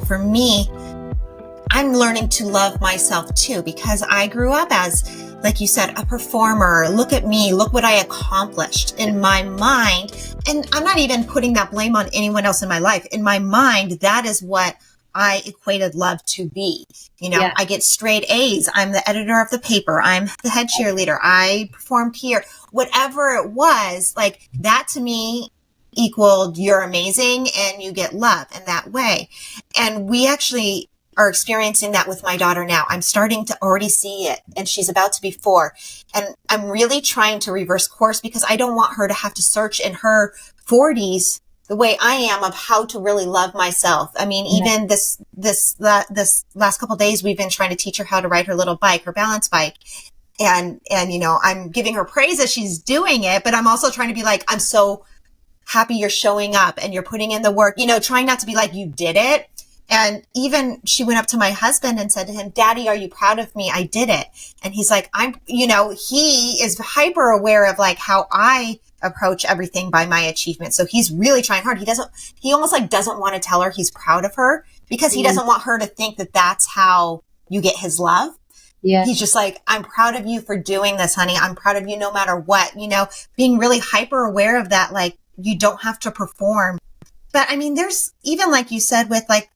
for me, I'm learning to love myself too, because I grew up as, like you said, a performer. Look at me. Look what I accomplished in my mind. And I'm not even putting that blame on anyone else in my life. In my mind, that is what I equated love to be. I get straight A's. I'm the editor of the paper. I'm the head cheerleader. I performed here. Whatever it was, like that to me equaled you're amazing and you get love in that way. And we actually are experiencing that with my daughter now. I'm starting to already see it, and she's about to be 4. And I'm really trying to reverse course because I don't want her to have to search in her 40s the way I am of how to really love myself. I mean, even this last couple of days, we've been trying to teach her how to ride her little bike, her balance bike. And, I'm giving her praise as she's doing it, but I'm also trying to be like, I'm so happy you're showing up and you're putting in the work, trying not to be like, you did it. And even she went up to my husband and said to him, Daddy, are you proud of me? I did it. And he's like, he is hyper aware of like how I approach everything by my achievement. So he's really trying hard. He almost like doesn't want to tell her he's proud of her because he doesn't want her to think that that's how you get his love. Yeah. He's just like, I'm proud of you for doing this, honey. I'm proud of you no matter what, being really hyper aware of that. Like you don't have to perform. But I mean, there's even like you said with like,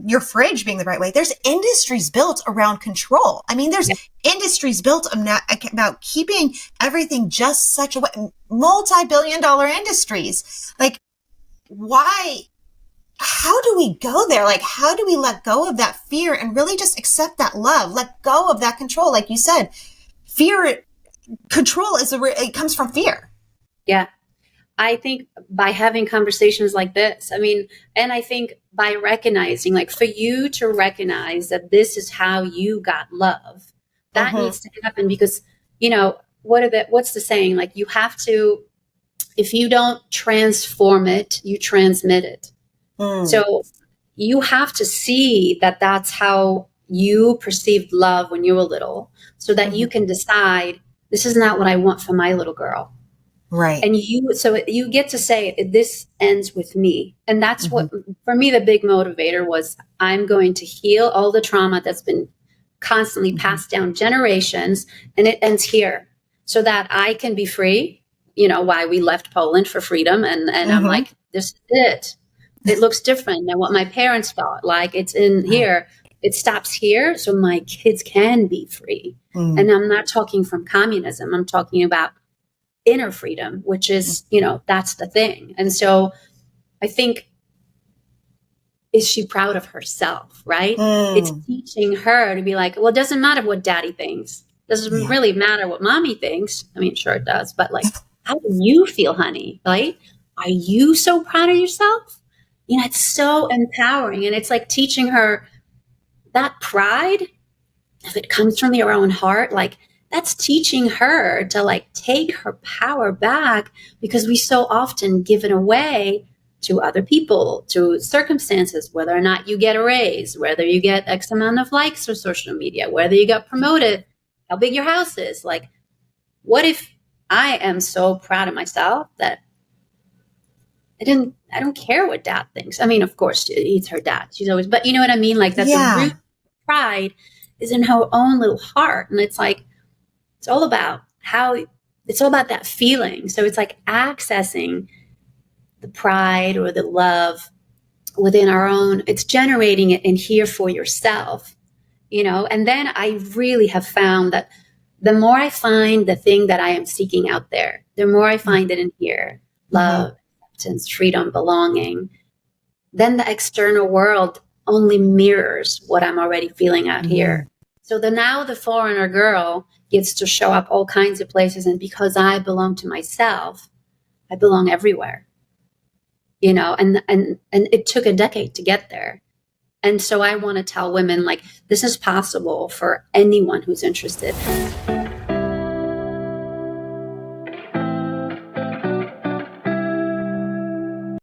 your fridge being the right way. There's industries built around control. I mean, there's industries built about keeping everything just such a way, multi-billion-dollar industries. Like, why? How do we go there? Like, how do we let go of that fear and really just accept that love? Let go of that control. Like you said, control it comes from fear. Yeah. I think by having conversations like this, and I think by recognizing, like for you to recognize that this is how you got love, that needs to happen because, what's the saying? Like you have to, if you don't transform it, you transmit it. So you have to see that that's how you perceived love when you were little so that you can decide, this is not what I want for my little girl. Right. And you get to say, this ends with me. And that's what, for me, the big motivator was, I'm going to heal all the trauma that's been constantly passed down generations. And it ends here so that I can be free. Why we left Poland for freedom. And I'm like, this is it. It looks different than what my parents thought. Like it's in here. It stops here. So my kids can be free. And I'm not talking from communism. I'm talking about inner freedom, which is, that's the thing. And so I think, is she proud of herself, right? It's teaching her to be like, well, it doesn't matter what daddy thinks. Doesn't really matter what mommy thinks. I mean, sure it does. But like, how do you feel, honey? Right? Are you so proud of yourself? It's so empowering. And it's like teaching her that pride, if it comes from your own heart, like, that's teaching her to like take her power back because we so often give it away to other people, to circumstances, whether or not you get a raise, whether you get X amount of likes on social media, whether you got promoted, how big your house is. Like, what if I am so proud of myself that I don't care what dad thinks. I mean, of course, it's her dad. She's always, but you know what I mean? Like that's the root of pride is in her own little heart. And it's like, it's all about that feeling. So it's like accessing the pride or the love within our own, it's generating it in here for yourself, and then I really have found that the more I find the thing that I am seeking out there, the more I find it in here, love, acceptance, freedom, belonging, then the external world only mirrors what I'm already feeling out here. So now the foreigner girl gets to show up all kinds of places. And because I belong to myself, I belong everywhere, and it took a decade to get there. And so I want to tell women like, this is possible for anyone who's interested.